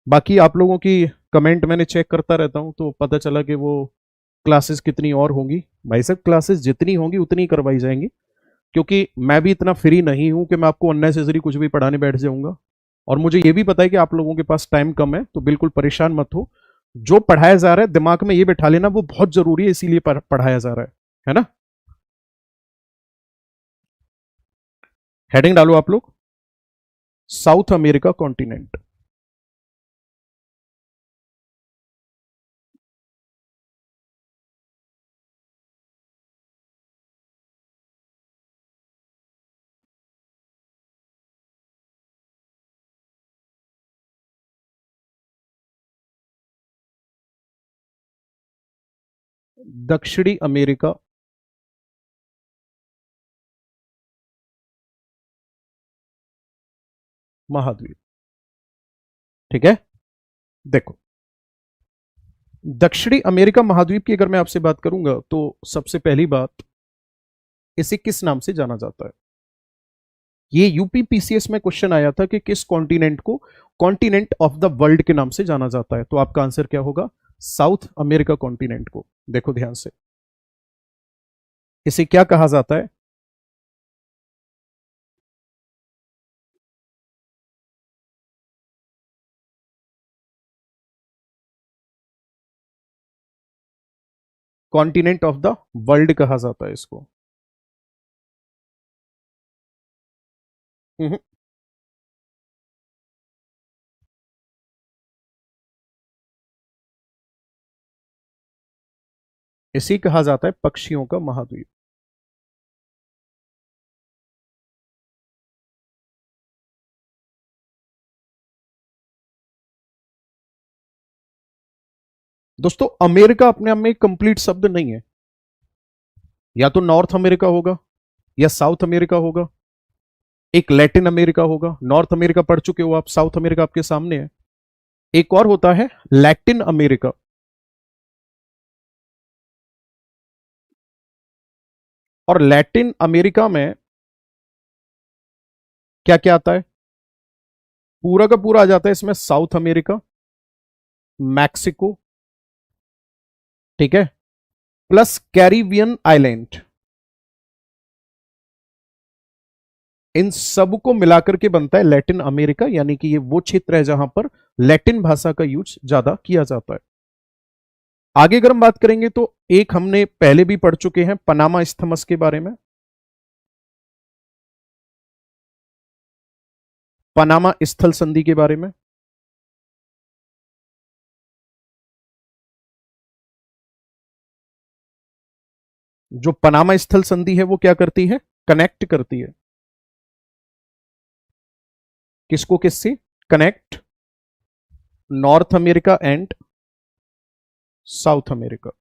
बाकी आप लोगों की कमेंट मैंने चेक करता रहता हूँ, तो पता चला कि वो क्लासेस कितनी और होंगी। भाई साहब क्लासेस जितनी होंगी उतनी करवाई जाएंगी, क्योंकि मैं भी इतना फ्री नहीं हूं कि मैं आपको अननेसेसरी कुछ भी पढ़ाने बैठ जाऊंगा। और मुझे ये भी पता है कि आप लोगों के पास टाइम कम है, तो बिल्कुल परेशान मत हो। जो पढ़ाया जा रहा है दिमाग में ये बैठा लेना, वो बहुत जरूरी है, इसीलिए पढ़ाया जा रहा है ना। हेडिंग डालो आप लोग, साउथ अमेरिका कॉन्टिनेंट। दक्षिणी अमेरिका महाद्वीप। ठीक है, देखो, दक्षिणी अमेरिका महाद्वीप की अगर मैं आपसे बात करूंगा, तो सबसे पहली बात, इसे किस नाम से जाना जाता है। ये यूपीपीसीएस में क्वेश्चन आया था कि किस कॉन्टिनेंट को कॉन्टिनेंट ऑफ द वर्ल्ड के नाम से जाना जाता है, तो आपका आंसर क्या होगा, साउथ अमेरिका कॉन्टिनेंट को। देखो ध्यान से, इसे क्या कहा जाता है। कॉन्टिनेंट ऑफ द वर्ल्ड कहा जाता है इसको। हम्म, इसी कहा जाता है पक्षियों का महाद्वीप। दोस्तों अमेरिका अपने आप में एक कंप्लीट शब्द नहीं है, या तो नॉर्थ अमेरिका होगा या साउथ अमेरिका होगा, एक लैटिन अमेरिका होगा। नॉर्थ अमेरिका पढ़ चुके हो आप, साउथ अमेरिका आपके सामने है। एक और होता है लैटिन अमेरिका। और लैटिन अमेरिका में क्या क्या आता है, पूरा का पूरा आ जाता है इसमें, साउथ अमेरिका, मैक्सिको, ठीक है, प्लस कैरिबियन आइलैंड। इन सब को मिलाकर के बनता है लैटिन अमेरिका, यानी कि ये वो क्षेत्र है जहां पर लैटिन भाषा का यूज ज्यादा किया जाता है। आगे अगर हम बात करेंगे तो एक हमने पहले भी पढ़ चुके हैं, पनामा इस्थमस के बारे में। पनामा स्थल संधि के बारे में। जो पनामा स्थल संधि है वो क्या करती है, कनेक्ट करती है किसको किससे, connect north America and south America.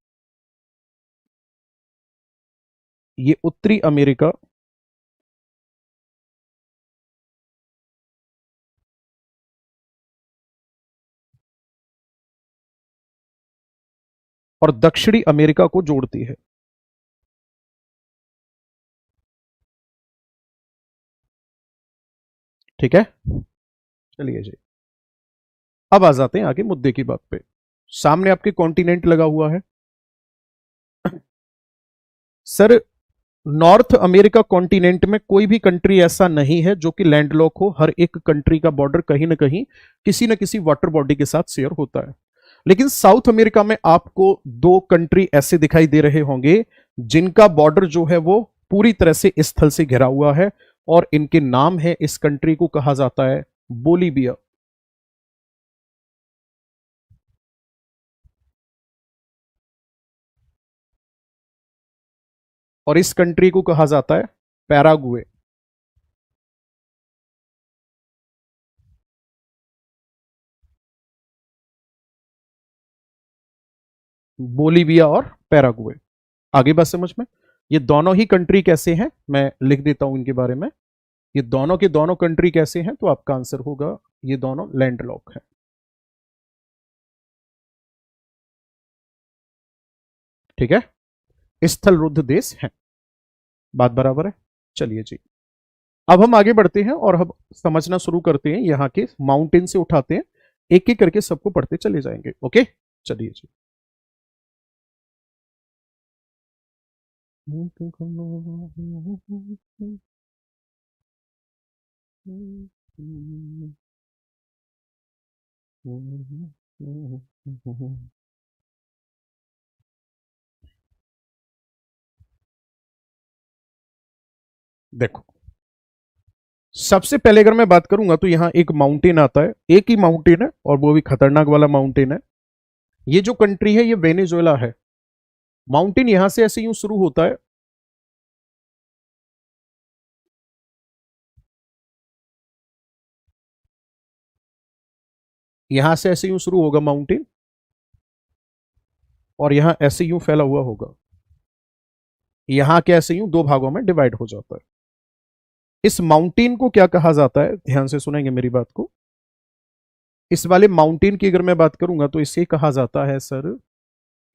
ये उत्तरी अमेरिका और दक्षिणी अमेरिका को जोड़ती है। ठीक है, चलिए जी, अब आ जाते हैं आगे मुद्दे की बात पे। सामने आपके कॉन्टिनेंट लगा हुआ है सर। नॉर्थ अमेरिका कॉन्टिनेंट में कोई भी कंट्री ऐसा नहीं है जो कि लैंडलॉक हो। हर एक कंट्री का बॉर्डर कहीं ना कहीं किसी न किसी वाटर बॉडी के साथ शेयर होता है। लेकिन साउथ अमेरिका में आपको दो कंट्री ऐसे दिखाई दे रहे होंगे जिनका बॉर्डर जो है वो पूरी तरह से स्थल से घिरा हुआ है, और इनके नाम है, इस कंट्री को कहा जाता है बोलीविया। और इस कंट्री को कहा जाता है पैरागुए। बोलीविया और पैरागुए, आगे बात समझ में। ये दोनों ही कंट्री कैसे हैं, मैं लिख देता हूं इनके बारे में। ये दोनों के दोनों कंट्री कैसे हैं, तो आपका आंसर होगा ये दोनों लैंडलॉक हैं। ठीक है, स्थल रुद्ध देश हैं। बात बराबर है। चलिए जी, अब हम आगे बढ़ते हैं और हम समझना शुरू करते हैं, यहाँ के माउंटेन से उठाते हैं एक एक करके सबको पढ़ते चले जाएंगे। ओके, चलिए जी। देखो, सबसे पहले अगर मैं बात करूंगा तो यहां एक माउंटेन आता है, एक ही माउंटेन है और वो भी खतरनाक वाला माउंटेन है। ये जो कंट्री है ये वेनेजुएला है। माउंटेन यहां से ऐसे यूं शुरू होता है, यहां से ऐसे यूं शुरू होगा माउंटेन, और यहां ऐसे यूं फैला हुआ होगा, यहां के ऐसे यूं दो भागों में डिवाइड हो जाता है। इस माउंटेन को क्या कहा जाता है, ध्यान से सुनेंगे मेरी बात को। इस वाले माउंटेन की अगर मैं बात करूंगा तो इसे कहा जाता है सर,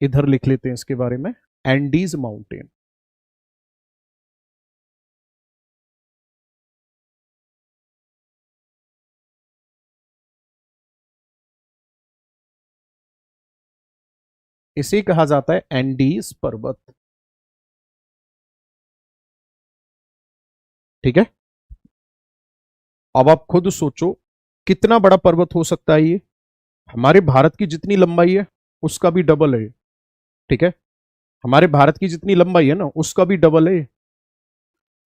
इधर लिख लेते हैं इसके बारे में, एंडीज माउंटेन। इसे कहा जाता है एंडीज पर्वत। ठीक है, अब आप खुद सोचो कितना बड़ा पर्वत हो सकता है ये। हमारे भारत की जितनी लंबाई है उसका भी डबल है। ठीक है, हमारे भारत की जितनी लंबाई है ना उसका भी डबल है।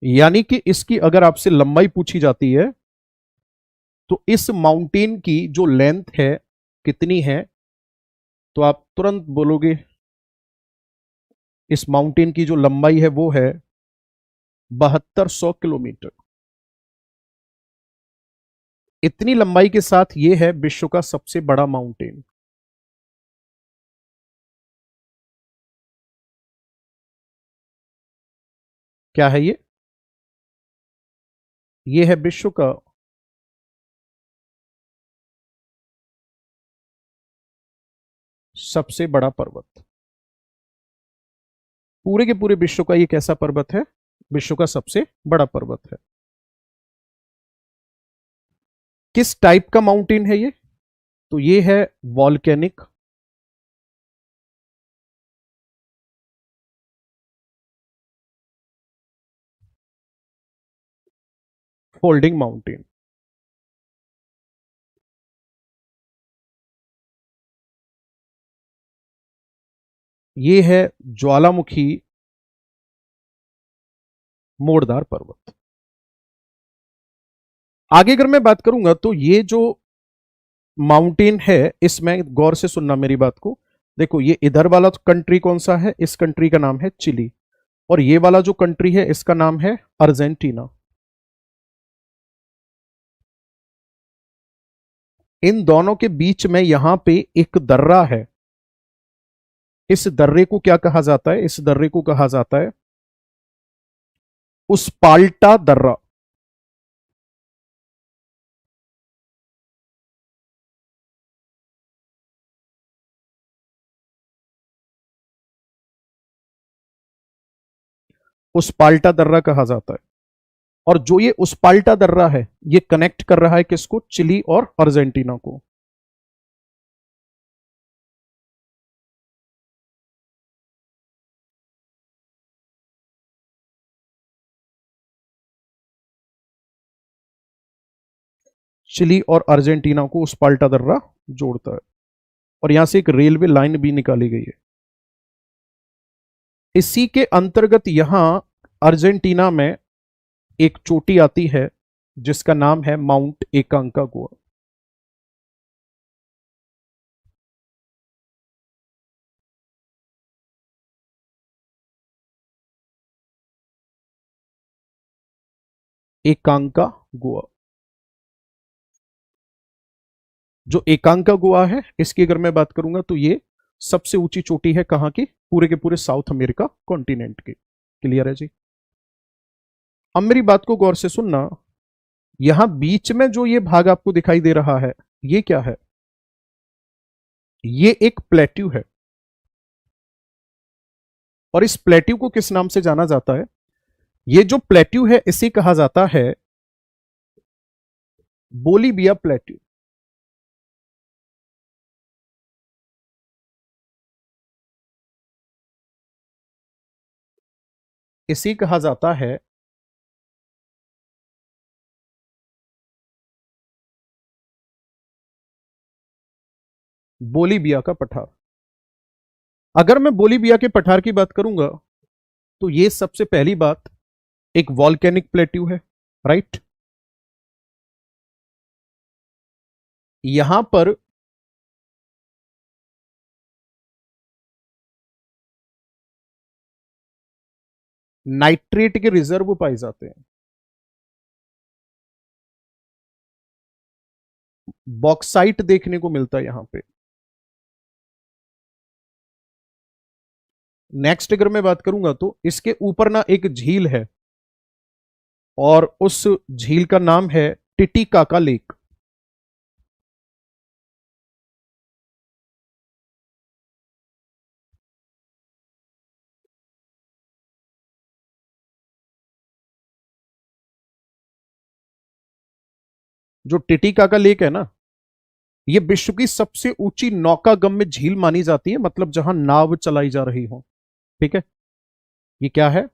यानी कि इसकी अगर आपसे लंबाई पूछी जाती है तो इस माउंटेन की जो लेंथ है कितनी है, तो आप तुरंत बोलोगे इस माउंटेन की जो लंबाई है वो है 7200 किलोमीटर। इतनी लंबाई के साथ ये है विश्व का सबसे बड़ा माउंटेन। क्या है ये है विश्व का सबसे बड़ा पर्वत। पूरे के पूरे विश्व का ये कैसा पर्वत है, विश्व का सबसे बड़ा पर्वत है। किस टाइप का माउंटेन है ये, तो ये है वॉल्केनिक फोल्डिंग माउंटेन। ये है ज्वालामुखी मोड़दार पर्वत। आगे अगर मैं बात करूंगा तो ये जो माउंटेन है इसमें गौर से सुनना मेरी बात को। देखो ये इधर वाला कंट्री कौन सा है, इस कंट्री का नाम है चिली, और ये वाला जो कंट्री है इसका नाम है अर्जेंटीना। इन दोनों के बीच में यहां पे एक दर्रा है। इस दर्रे को क्या कहा जाता है, इस दर्रे को कहा जाता है उस पाल्टा दर्रा। उस पाल्टा दर्रा कहा जाता है। और जो ये उस पाल्टा दर्रा है ये कनेक्ट कर रहा है किसको, चिली और अर्जेंटीना को। चिली और अर्जेंटीना को उस पाल्टा दर्रा जोड़ता है, और यहां से एक रेलवे लाइन भी निकाली गई है। इसी के अंतर्गत यहां अर्जेंटीना में एक चोटी आती है जिसका नाम है माउंट एकांकागुआ। एकांकागुआ, जो एकांकागुआ है इसकी अगर मैं बात करूंगा तो ये सबसे ऊंची चोटी है कहां की, पूरे के पूरे साउथ अमेरिका कॉन्टिनेंट की। क्लियर है जी। अब मेरी बात को गौर से सुनना, यहां बीच में जो ये भाग आपको दिखाई दे रहा है ये क्या है, ये एक प्लेट्यू है। और इस प्लेट्यू को किस नाम से जाना जाता है, ये जो प्लेट्यू है इसे कहा जाता है बोलीविया प्लेट्यू। इसी कहा जाता है बोलीविया का पठार। अगर मैं बोलीविया के पठार की बात करूंगा तो ये सबसे पहली बात एक वॉल्केनिक प्लेट्यू है, राइट। यहां पर नाइट्रेट के रिजर्व पाए जाते हैं। बॉक्साइट देखने को मिलता है यहां पे। नेक्स्ट अगर मैं बात करूंगा तो इसके ऊपर ना एक झील है और उस झील का नाम है टिटिकाका लेक। जो टिटिकाका लेक है ना, ये विश्व की सबसे ऊंची नौकागम्य झील मानी जाती है, मतलब जहां नाव चलाई जा रही हो। ठीक है, ये क्या है?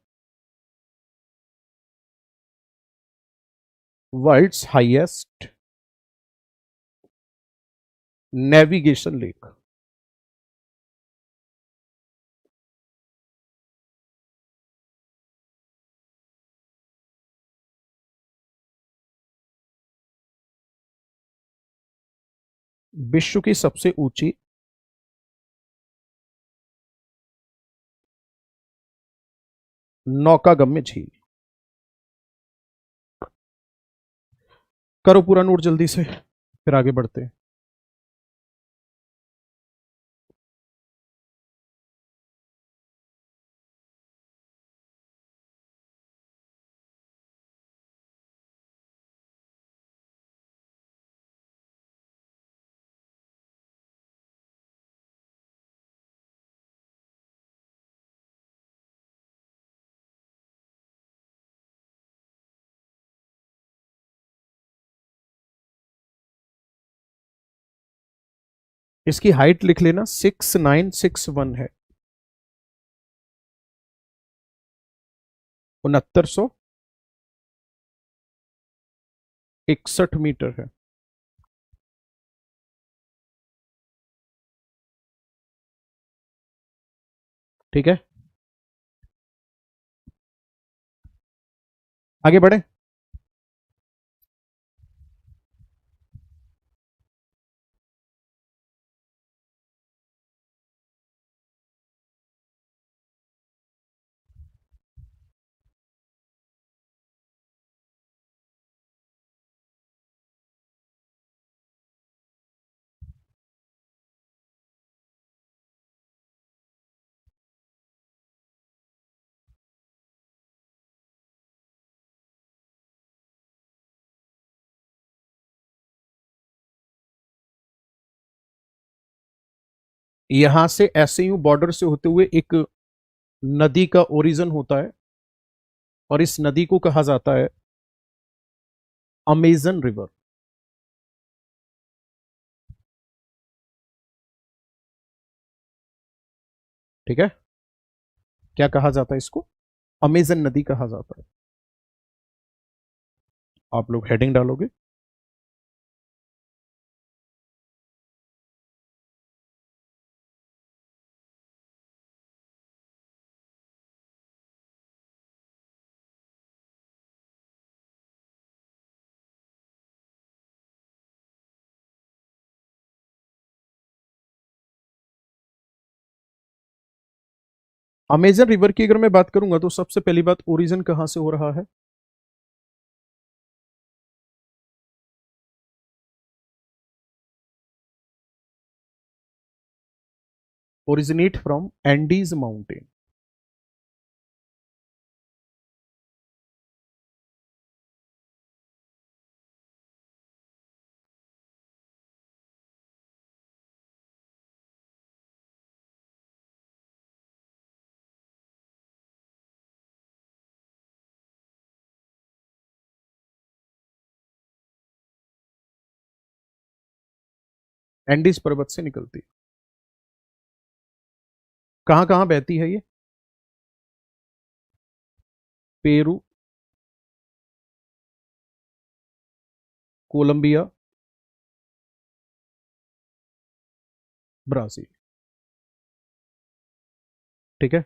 World's highest navigation lake. विश्व की सबसे ऊंची नौकागम्य झील। करो पूरा नोट जल्दी से, फिर आगे बढ़ते हैं। इसकी हाइट लिख लेना, 6961 है। 6961 मीटर है। ठीक है, आगे बढ़े। यहां से ऐसे ही बॉर्डर से होते हुए एक नदी का ओरिजिन होता है और इस नदी को कहा जाता है अमेजन रिवर। ठीक है, क्या कहा जाता है इसको? अमेजन नदी कहा जाता है। आप लोग हेडिंग डालोगे। अमेजन रिवर की अगर मैं बात करूंगा तो सबसे पहली बात, ओरिजिन कहां से हो रहा है? Originate from Andes mountain. Andes पर्वत से निकलती। कहां कहां बहती है ये? Peru, Colombia, Brazil. ठीक है।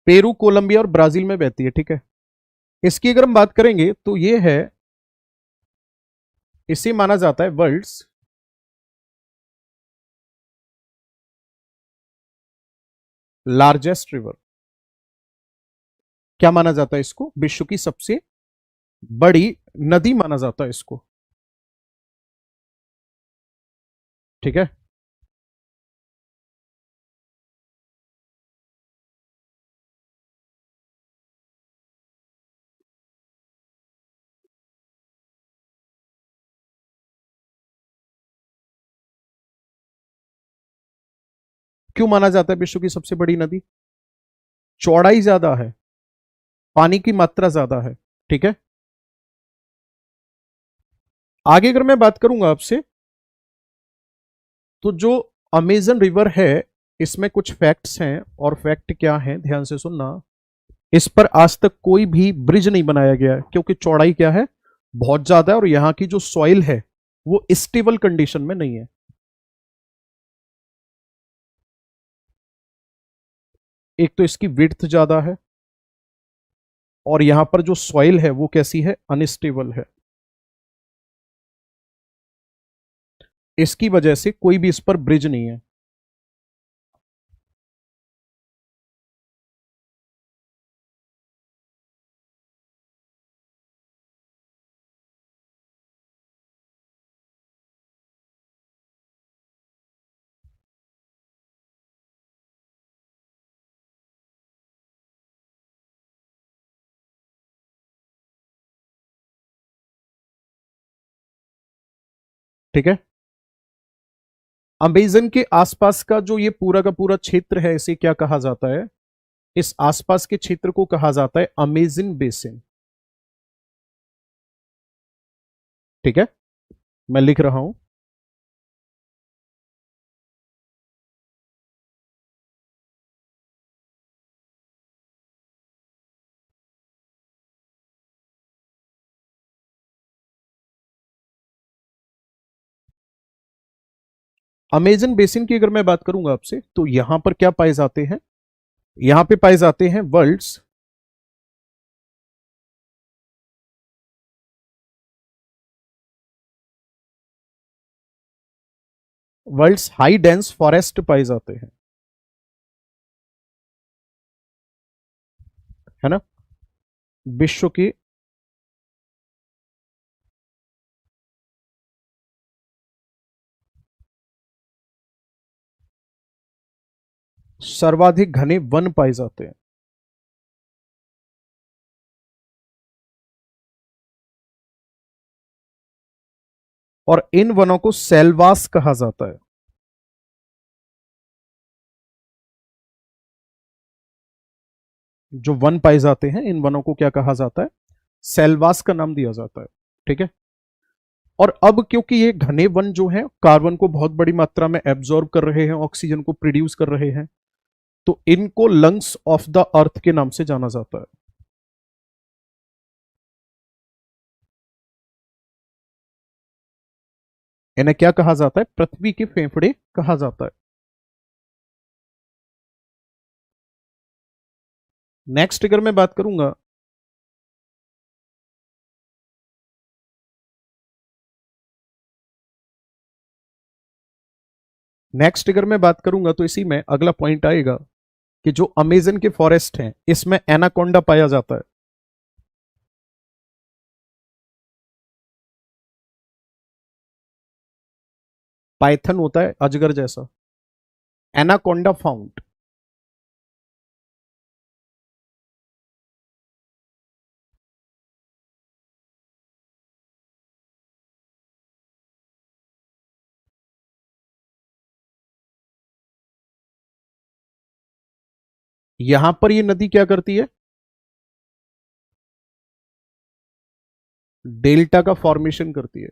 पेरू, कोलंबिया और ब्राजील में बहती है। ठीक है। इसकी अगर हम बात करेंगे तो ये है, इसे माना जाता है वर्ल्ड्स लार्जेस्ट रिवर। क्या माना जाता है इसको? विश्व की सबसे बड़ी नदी माना जाता है इसको। ठीक है। क्यों माना जाता है विश्व की सबसे बड़ी नदी? चौड़ाई ज्यादा है, पानी की मात्रा ज्यादा है। ठीक है। आगे अगर मैं बात करूंगा आपसे, तो जो अमेजन रिवर है, इसमें कुछ फैक्ट्स हैं, और फैक्ट क्या है ध्यान से सुनना। इस पर आज तक कोई भी ब्रिज नहीं बनाया गया है, क्योंकि चौड़ाई क्या है, बहुत ज्यादा है, और यहां की जो सॉइल है वो स्टेबल कंडीशन में नहीं है। एक तो इसकी विड्थ ज्यादा है, और यहां पर जो सॉइल है वो कैसी है, अनस्टेबल है। इसकी वजह से कोई भी इस पर ब्रिज नहीं है। ठीक है। अमेजन के आसपास का जो ये पूरा का पूरा क्षेत्र है, इसे क्या कहा जाता है? इस आसपास के क्षेत्र को कहा जाता है अमेजन बेसिन। ठीक है। मैं लिख रहा हूं। अमेजन बेसिन की अगर मैं बात करूंगा आपसे, तो यहां पर क्या पाए जाते हैं? यहां पे पाए जाते हैं वर्ल्ड्स हाई डेंस फॉरेस्ट पाए जाते हैं। है ना? विश्व के सर्वाधिक घने वन पाए जाते हैं। और इन वनों को सेल्वास कहा जाता है। जो वन पाए जाते हैं, इन वनों को क्या कहा जाता है? सेल्वास का नाम दिया जाता है। ठीक है। और अब क्योंकि ये घने वन जो हैं कार्बन को बहुत बड़ी मात्रा में एब्जॉर्ब कर रहे हैं, ऑक्सीजन को प्रोड्यूस कर रहे हैं, तो इनको लंग्स ऑफ द अर्थ के नाम से जाना जाता है। इन्हें क्या कहा जाता है? पृथ्वी के फेफड़े कहा जाता है। नेक्स्ट अगर मैं बात करूंगा, तो इसी में अगला पॉइंट आएगा कि जो अमेजन के फॉरेस्ट हैं, इसमें एनाकोंडा पाया जाता है। पाइथन होता है अजगर जैसा। Anaconda found. यहां पर ये नदी क्या करती है, डेल्टा का फॉर्मेशन करती है।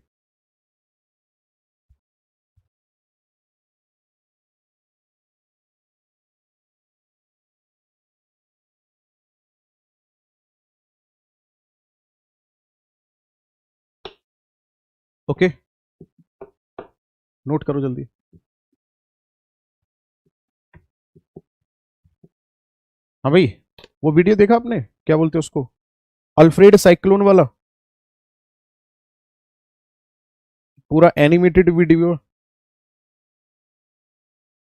ओके, नोट करो जल्दी। हाँ भाई, वो वीडियो देखा आपने, क्या बोलते हैं उसको, अल्फ्रेड साइक्लोन वाला, पूरा एनिमेटेड वीडियो,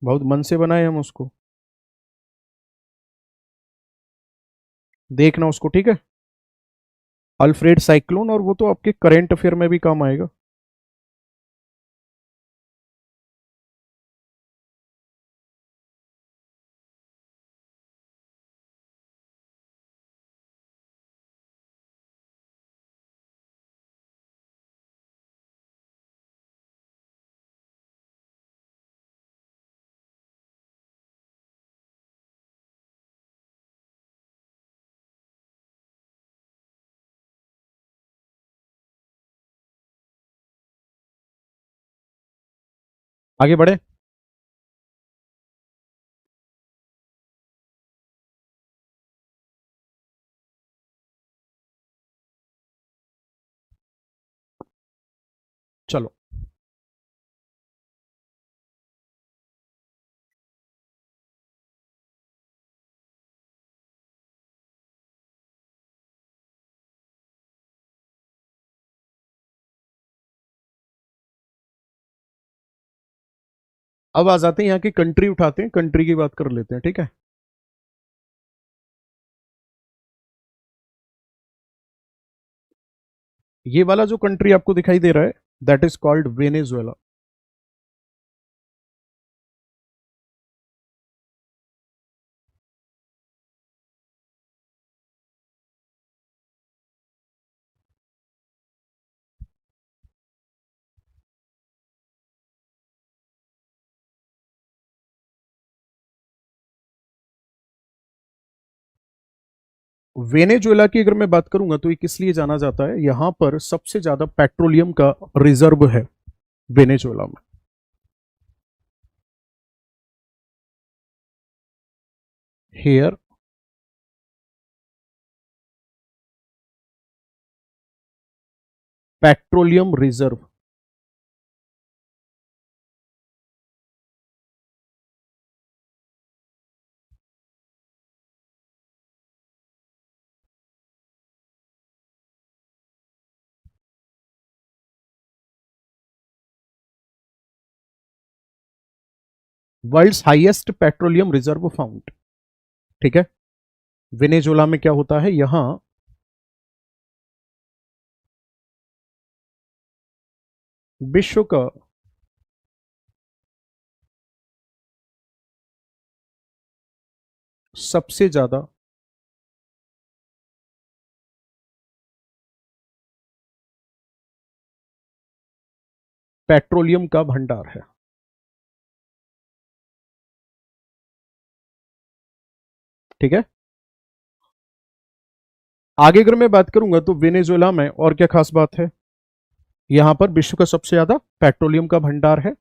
बहुत मन से बनाए हम उसको, देखना उसको, ठीक है। अल्फ्रेड साइक्लोन, और वो तो आपके करेंट अफेयर में भी काम आएगा। आगे बढ़े। चलो, अब आ जाते हैं यहाँ की कंट्री, उठाते हैं कंट्री की बात कर लेते हैं, ठीक है। ये वाला जो कंट्री आपको दिखाई दे रहा है, that is called Venezuela. Venezuela की अगर मैं बात करूंगा तो ये किस लिए जाना जाता है, यहां पर सबसे ज्यादा पेट्रोलियम का रिजर्व है वेनेजुएला में। Here petroleum reserve, world's highest petroleum reserve found, ठीक है। वेनेजुएला में क्या होता है, यहां विश्व का सबसे ज्यादा पेट्रोलियम का भंडार है, ठीक है। आगे अगर मैं बात करूंगा तो वेनेजुएला में और क्या खास बात है, यहां पर विश्व का सबसे ज्यादा पेट्रोलियम का भंडार है।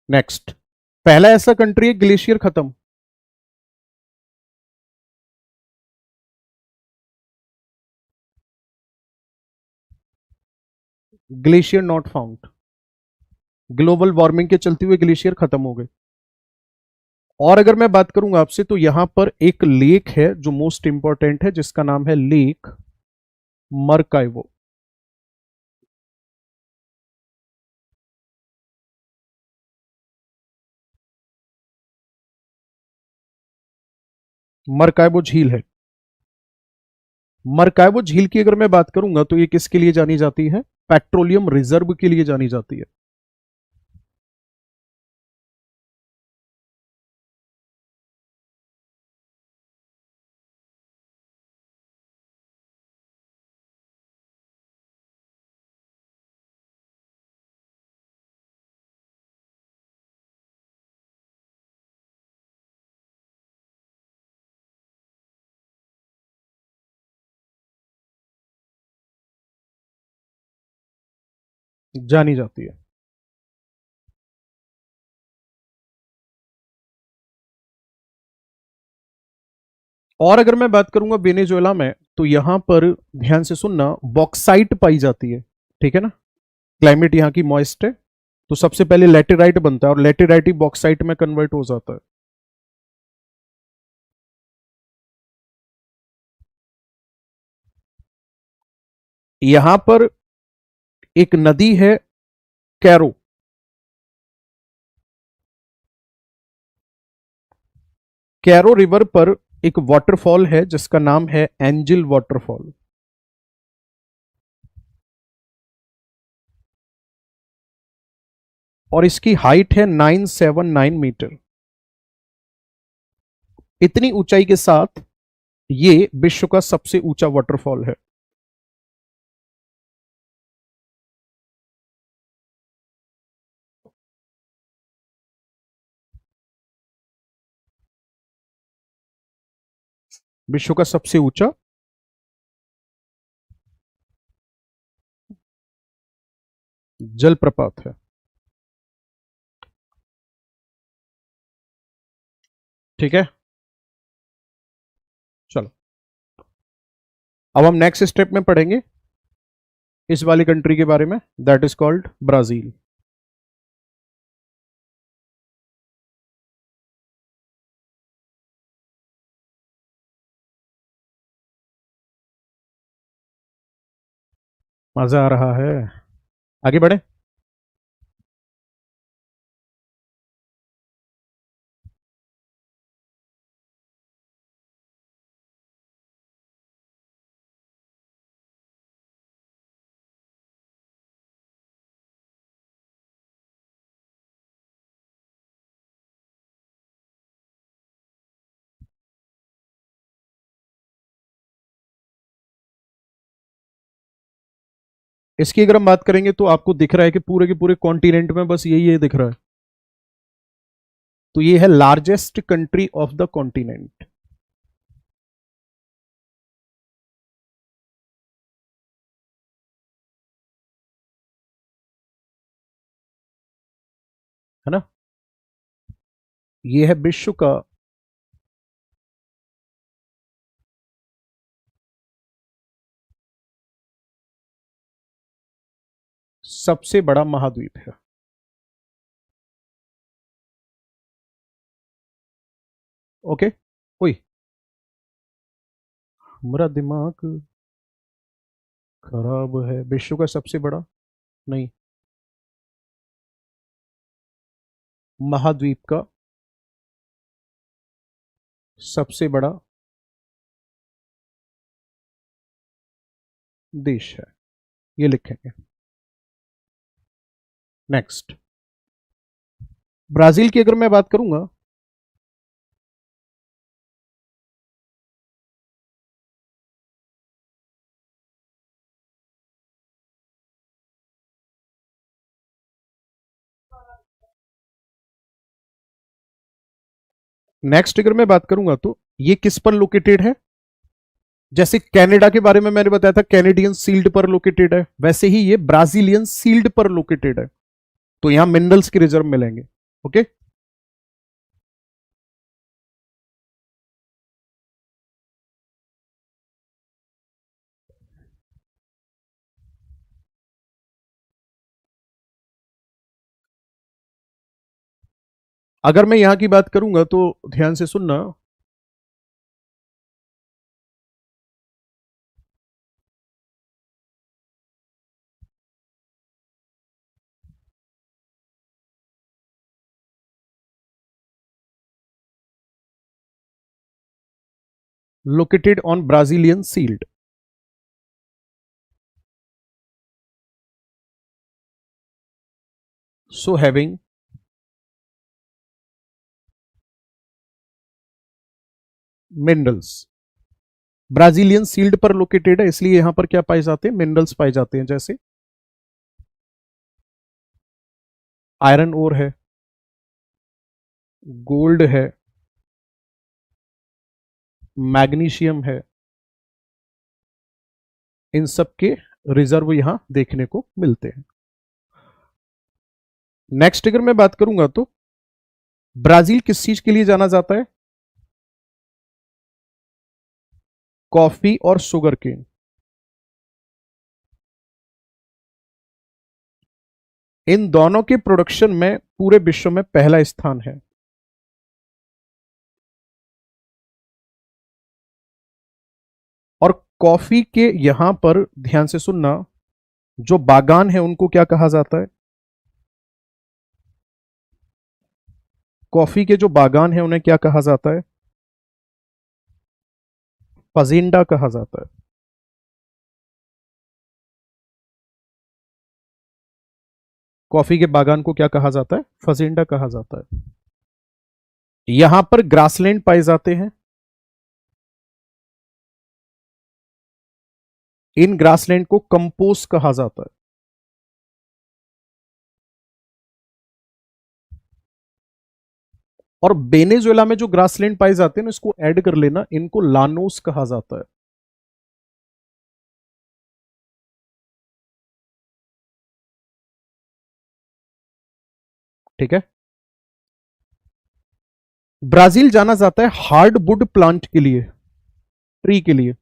नेक्स्ट, पहला ऐसा कंट्री है ग्लेशियर खत्म, glacier not found, global warming के चलते हुए ग्लेशियर खत्म हो गए। और अगर मैं बात करूंगा आपसे तो यहां पर एक लेक है जो मोस्ट इंपॉर्टेंट है, जिसका नाम है लेक मरकाइवो। मरकाइवो झील है। मरकाइवो झील की अगर मैं बात करूंगा तो ये किसके लिए जानी जाती है, पेट्रोलियम रिजर्व के लिए जानी जाती है। जानी जाती है। और अगर मैं बात करूंगा वेनेजुएला में, तो यहां पर ध्यान से सुनना, बॉक्साइट पाई जाती है। ठीक है ना, क्लाइमेट यहाँ की मॉइस्ट है, तो सबसे पहले लेटेराइट बनता है और लेटेराइट ही बॉक्साइट में कन्वर्ट हो जाता है। यहां पर एक नदी है, कैरो। कैरो रिवर पर एक वाटरफॉल है जिसका नाम है एंजल वाटरफॉल। और इसकी हाइट है 979 मीटर। इतनी ऊंचाई के साथ ये विश्व का सबसे ऊंचा वाटरफॉल है। विश्व का सबसे ऊंचा जलप्रपात है। ठीक है, चलो अब हम नेक्स्ट स्टेप में पढ़ेंगे इस वाली कंट्री के बारे में, दैट इज कॉल्ड ब्राजील। मजा आ रहा है, आगे बढ़े। इसकी अगर हम बात करेंगे तो आपको दिख रहा है कि पूरे के पूरे कॉन्टिनेंट में बस यही ये दिख रहा है। तो ये है largest country of the continent. है ना, ये है विश्व का सबसे बड़ा महाद्वीप है। ओके, ओए मेरा दिमाग खराब है, विश्व का सबसे बड़ा नहीं, महाद्वीप का सबसे बड़ा देश है, ये लिखेंगे। नेक्स्ट, ब्राजील की अगर मैं बात करूंगा, नेक्स्ट अगर मैं बात करूंगा तो ये किस पर लोकेटेड है। जैसे कनाडा के बारे में मैंने बताया था कैनेडियन सील्ड पर लोकेटेड है, वैसे ही ये ब्राजीलियन सील्ड पर लोकेटेड है। तो यहां मिनरल्स के रिजर्व मिलेंगे। ओके, अगर मैं यहां की बात करूंगा तो ध्यान से सुनना, located on Brazilian Shield. So having minerals, Brazilian Shield पर लोकेटेड है, इसलिए यहां पर क्या पाए जाते हैं, मिनरल्स पाए जाते हैं। जैसे आयरन ओर है, गोल्ड है, मैग्नीशियम है, इन सब के रिजर्व यहां देखने को मिलते हैं। नेक्स्ट अगर मैं बात करूंगा तो ब्राजील किस चीज के लिए जाना जाता है? कॉफी और शुगर केन। इन दोनों के प्रोडक्शन में पूरे विश्व में पहला स्थान है। और कॉफी के यहां पर ध्यान से सुनना, जो बागान है उनको क्या कहा जाता है? कॉफी के जो बागान है उन्हें क्या कहा जाता है? फजिंडा कहा जाता है। कॉफी के बागान को क्या कहा जाता है? फजिंडा कहा जाता है। यहां पर ग्रासलैंड पाए जाते हैं। इन ग्रासलैंड को कंपोज कहा जाता है। और वेनेजुएला में जो ग्रासलैंड पाए जाते हैं ना, इसको ऐड कर लेना, इनको लानोस कहा जाता है। ठीक है। ब्राजील जाना जाता है हार्डवुड प्लांट के लिए, ट्री के लिए।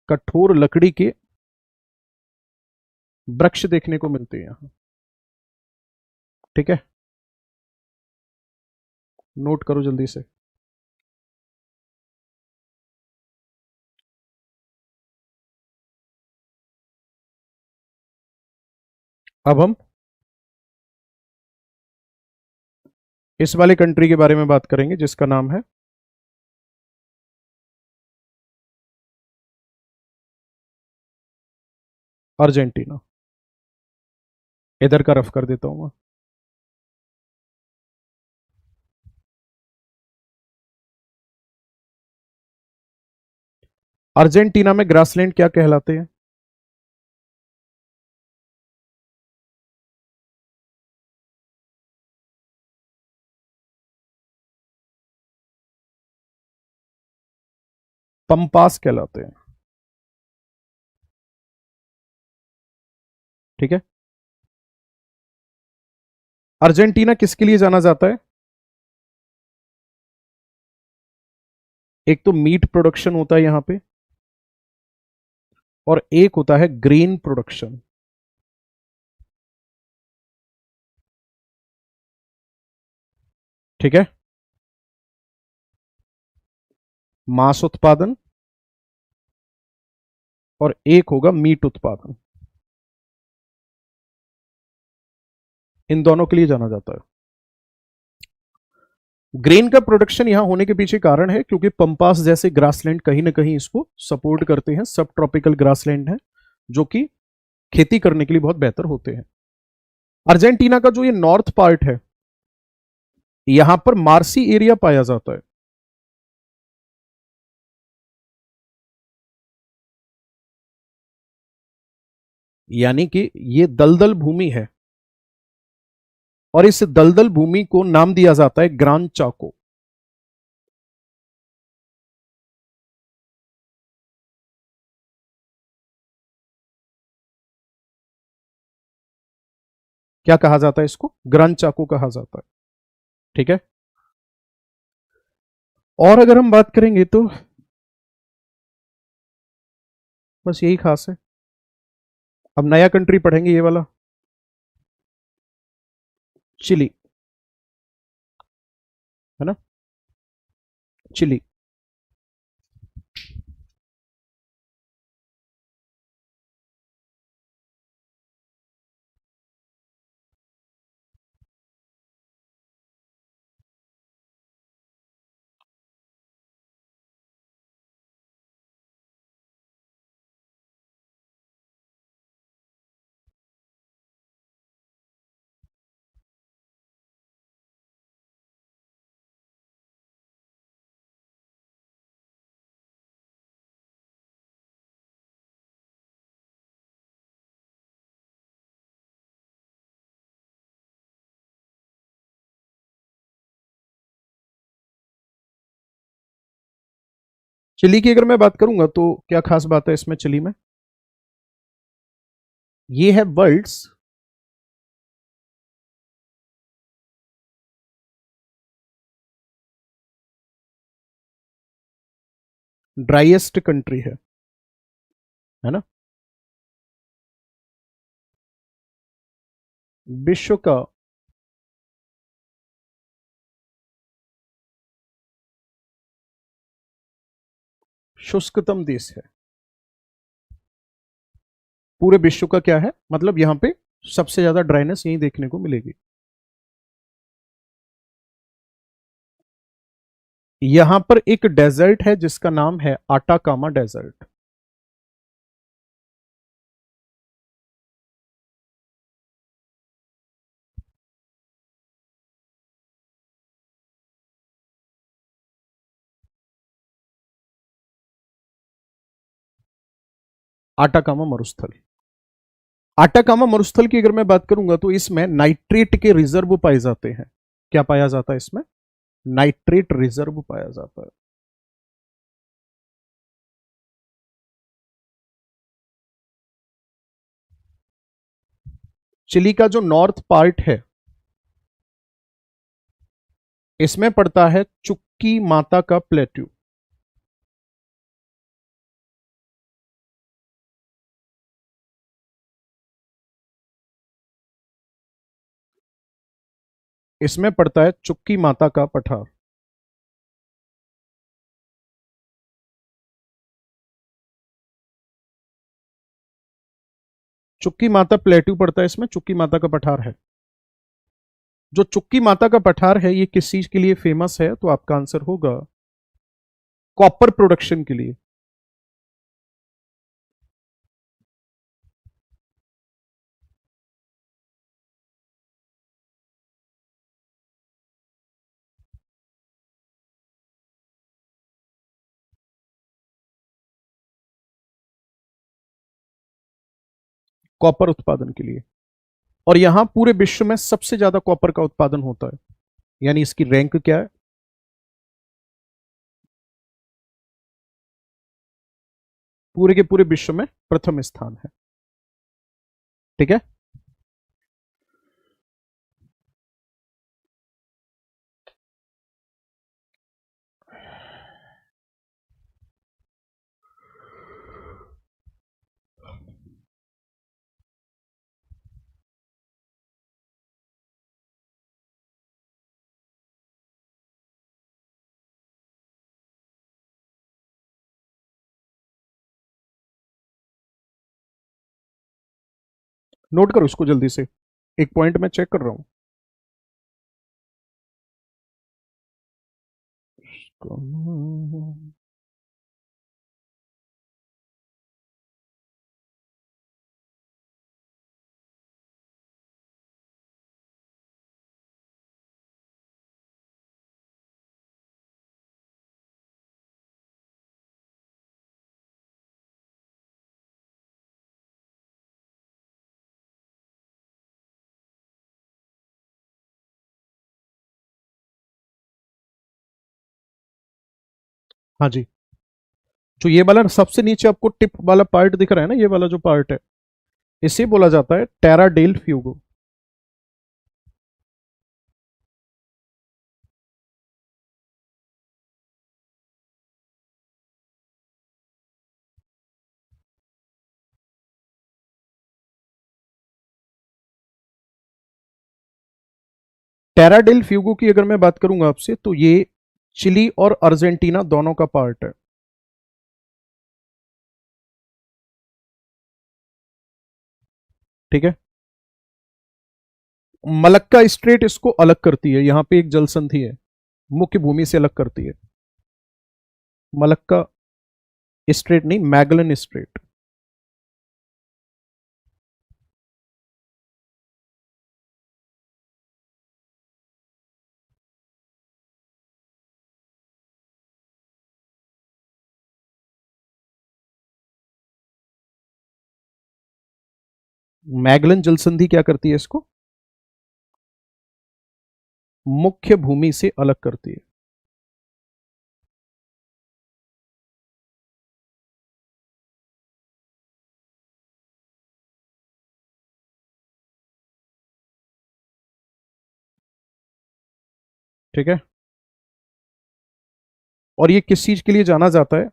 कठोर लकड़ी के वृक्ष देखने को मिलते हैं यहां। ठीक है, नोट करो जल्दी से। अब हम इस वाले कंट्री के बारे में बात करेंगे जिसका नाम है अर्जेंटीना। इधर का रफ कर देता हूं मैं। अर्जेंटीना में ग्रासलैंड क्या कहलाते हैं? पंपास कहलाते हैं। ठीक है। अर्जेंटीना किसके लिए जाना जाता है? एक तो मीट प्रोडक्शन होता है यहां पे, और एक होता है ग्रेन प्रोडक्शन। ठीक है। मांस उत्पादन, और एक होगा मीट उत्पादन। इन दोनों के लिए जाना जाता है। ग्रेन का प्रोडक्शन यहां होने के पीछे कारण है क्योंकि पंपास जैसे ग्रासलैंड कहीं ना कहीं इसको सपोर्ट करते हैं। सब ट्रॉपिकल ग्रासलैंड है जो कि खेती करने के लिए बहुत बेहतर होते हैं। अर्जेंटीना का जो ये नॉर्थ पार्ट है, यहां पर मार्सी एरिया पाया जाता है। यानी कि ये दलदल भूमि है, और इस दलदल भूमि को नाम दिया जाता है ग्रान चाको। क्या कहा जाता है इसको? ग्रान चाको कहा जाता है। ठीक है। और अगर हम बात करेंगे तो बस यही खास है। अब नया कंट्री पढ़ेंगे ये वाला, चिली। है ना, चिली। चिली की अगर मैं बात करूंगा तो क्या खास बात है इसमें चिली में? ये है वर्ल्ड्स ड्राइएस्ट कंट्री है ना? विश्व का शुष्कतम देश है। पूरे विश्व का क्या है, मतलब यहां पे सबसे ज्यादा ड्राइनेस यही देखने को मिलेगी। यहां पर एक डेजर्ट है जिसका नाम है आटाकामा डेजर्ट। आटाकामा मरुस्थल। आटाकामा मरुस्थल की अगर मैं बात करूंगा तो इसमें नाइट्रेट के रिजर्व पाए जाते हैं। क्या पाया जाता है इसमें? नाइट्रेट रिजर्व पाया जाता है। चिली का जो नॉर्थ पार्ट है इसमें पड़ता है चुक्की माता का प्लेट्यू। इसमें पड़ता है चुक्की माता का पठार। चुक्की माता प्लेट्यू पड़ता है इसमें, चुक्की माता का पठार है। जो चुक्की माता का पठार है ये किस चीज के लिए फेमस है, तो आपका आंसर होगा कॉपर प्रोडक्शन के लिए। कॉपर उत्पादन के लिए। और यहां पूरे विश्व में सबसे ज्यादा कॉपर का उत्पादन होता है, यानी इसकी रैंक क्या है? पूरे के पूरे विश्व में प्रथम स्थान है। ठीक है। नोट करो इसको जल्दी से, एक पॉइंट मैं चेक कर रहा हूं। हाँ जी। जो ये वाला सबसे नीचे आपको टिप वाला पार्ट दिख रहा है ना, ये वाला जो पार्ट है, इसे बोला जाता है टेरा डेल फ्यूगो। टेरा डेल फ्यूगो की अगर मैं बात करूंगा आपसे तो ये चिली और अर्जेंटीना दोनों का पार्ट है। ठीक है। मलक्का स्ट्रेट इसको अलग करती है, यहां पे एक जल संधि है, मुख्य भूमि से अलग करती है। मलक्का स्ट्रेट नहीं, मैगलन स्ट्रेट। मैगलन जल संधि क्या करती है इसको? मुख्य भूमि से अलग करती है। ठीक है। और ये किस चीज के लिए जाना जाता है?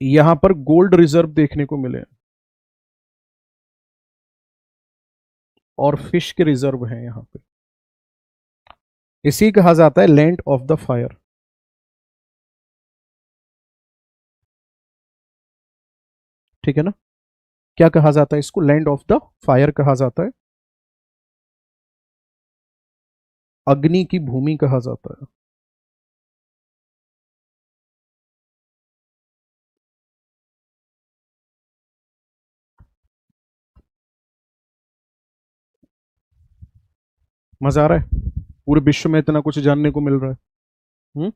यहां पर गोल्ड रिजर्व देखने को मिले और फिश के रिजर्व हैं यहां पे। इसी कहा जाता है लैंड ऑफ द फायर। ठीक है ना? क्या कहा जाता है इसको? लैंड ऑफ द फायर कहा जाता है। अग्नि की भूमि कहा जाता है। मजा आ रहा है? पूरे विश्व में इतना कुछ जानने को मिल रहा है। हम्म।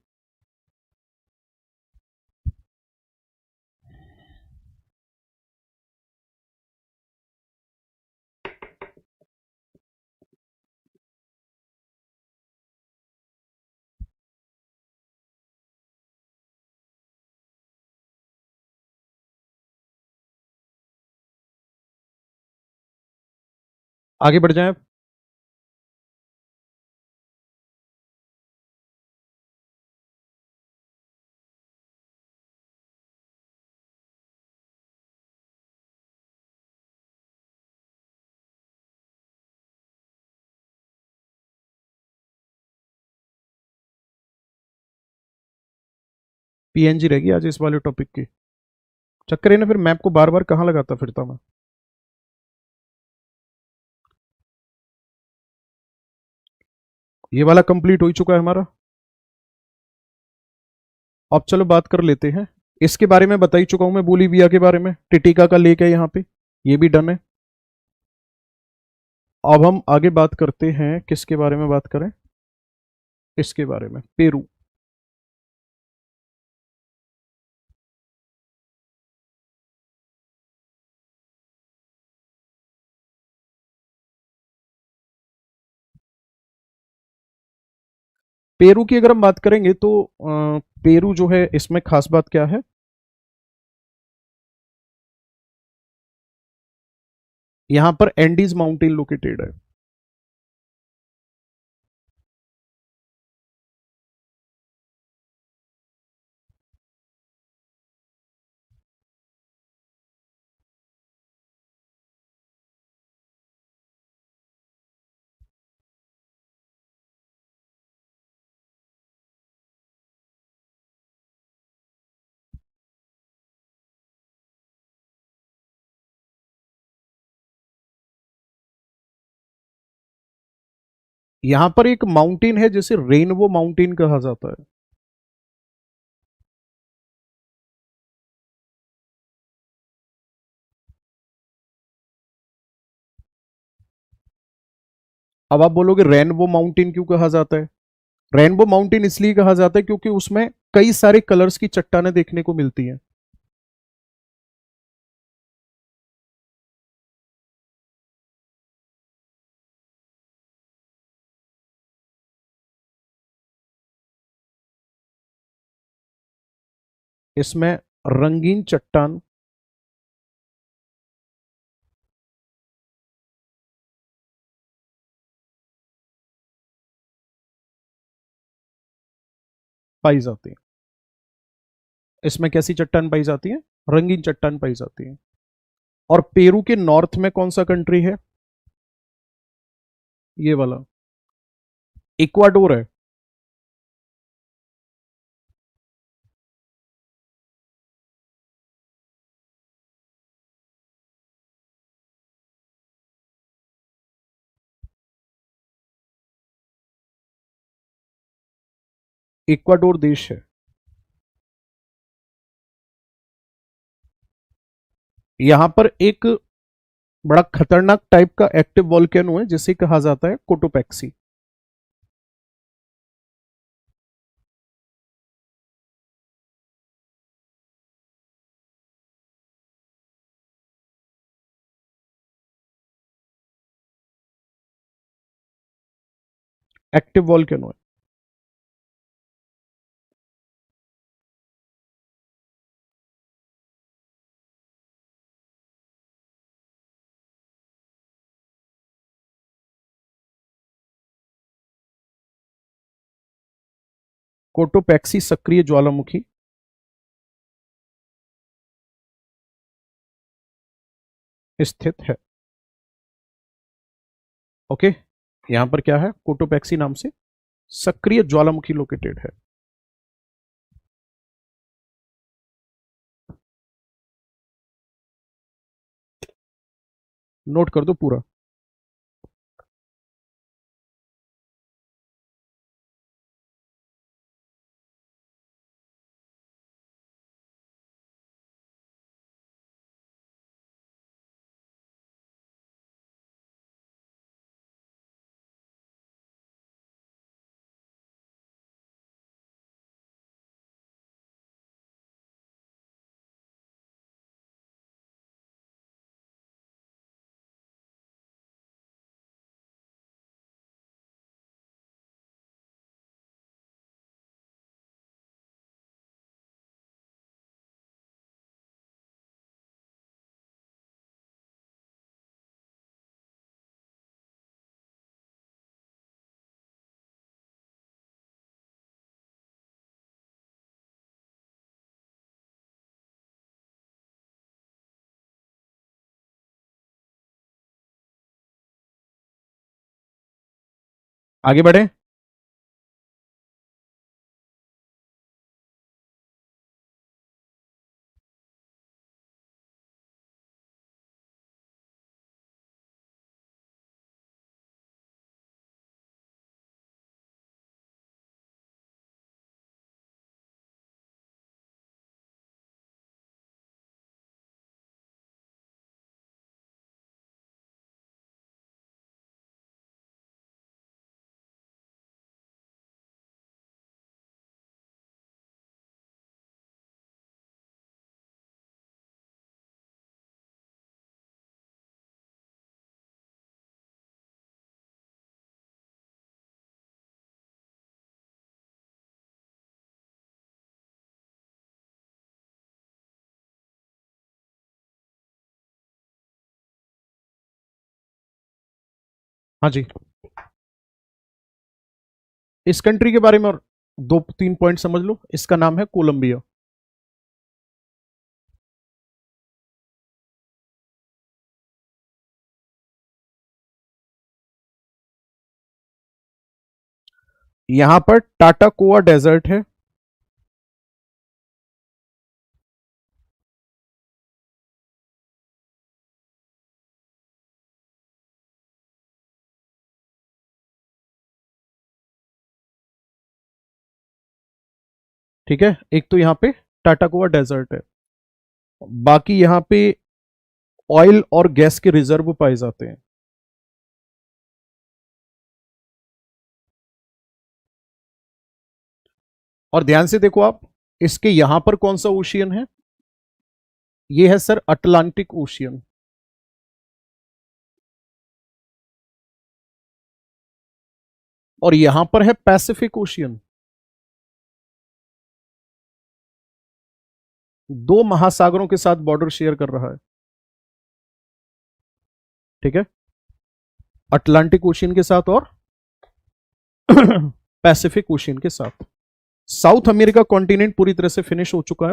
आगे बढ़ जाएं। पीएनजी रहेगी आज इस वाले टॉपिक की। चक्कर है ना, फिर मैप को बार बार कहाँ लगाता फिरता मैं। ये वाला कंप्लीट हो ही चुका है हमारा। अब चलो बात कर लेते हैं। इसके बारे में बता ही चुका हूं मैं, बोलीविया के बारे में। टिटिका का लेक है यहाँ पे, ये भी डन है। अब हम आगे बात करते हैं, किसके बारे में बात करें? इसके बारे में, पेरू। पेरू की अगर हम बात करेंगे तो पेरू जो है, इसमें खास बात क्या है? यहां पर एंडीज माउंटेन लोकेटेड है। यहां पर एक माउंटेन है जिसे रेनबो माउंटेन कहा जाता है। अब आप बोलोगे रेनबो माउंटेन क्यों कहा जाता है? रेनबो माउंटेन इसलिए कहा जाता है क्योंकि उसमें कई सारे कलर्स की चट्टानें देखने को मिलती हैं। इसमें रंगीन चट्टान पाई जाती है। इसमें कैसी चट्टान पाई जाती है? रंगीन चट्टान पाई जाती है। और पेरू के नॉर्थ में कौन सा कंट्री है? ये वाला इक्वाडोर है। इक्वाडोर देश है। यहां पर एक बड़ा खतरनाक टाइप का एक्टिव वॉल्केनो है जिसे कहा जाता है कोटोपैक्सी। एक्टिव वॉल्केनो है। कोटोपैक्सी सक्रिय ज्वालामुखी स्थित है। ओके, यहां पर क्या है, कोटोपैक्सी नाम से सक्रिय ज्वालामुखी लोकेटेड है। नोट कर दो पूरा। आगे बढ़े। हाँ जी, इस कंट्री के बारे में और 2-3 पॉइंट समझ लो। इसका नाम है कोलंबिया। यहां पर टाटाकोआ डेजर्ट है। ठीक है, एक तो यहां पे टाटाकोआ डेजर्ट है, बाकी यहां पे ऑयल और गैस के रिजर्व पाए जाते हैं। और ध्यान से देखो आप, इसके यहां पर कौन सा ओशियन है, ये है सर अटलांटिक ओशियन। और यहां पर है पैसिफिक ओशियन। दो महासागरों के साथ बॉर्डर शेयर कर रहा है। ठीक है, अटलांटिक ओशियन के साथ और पैसिफिक ओशियन के साथ। साउथ अमेरिका कॉन्टिनेंट पूरी तरह से फिनिश हो चुका है।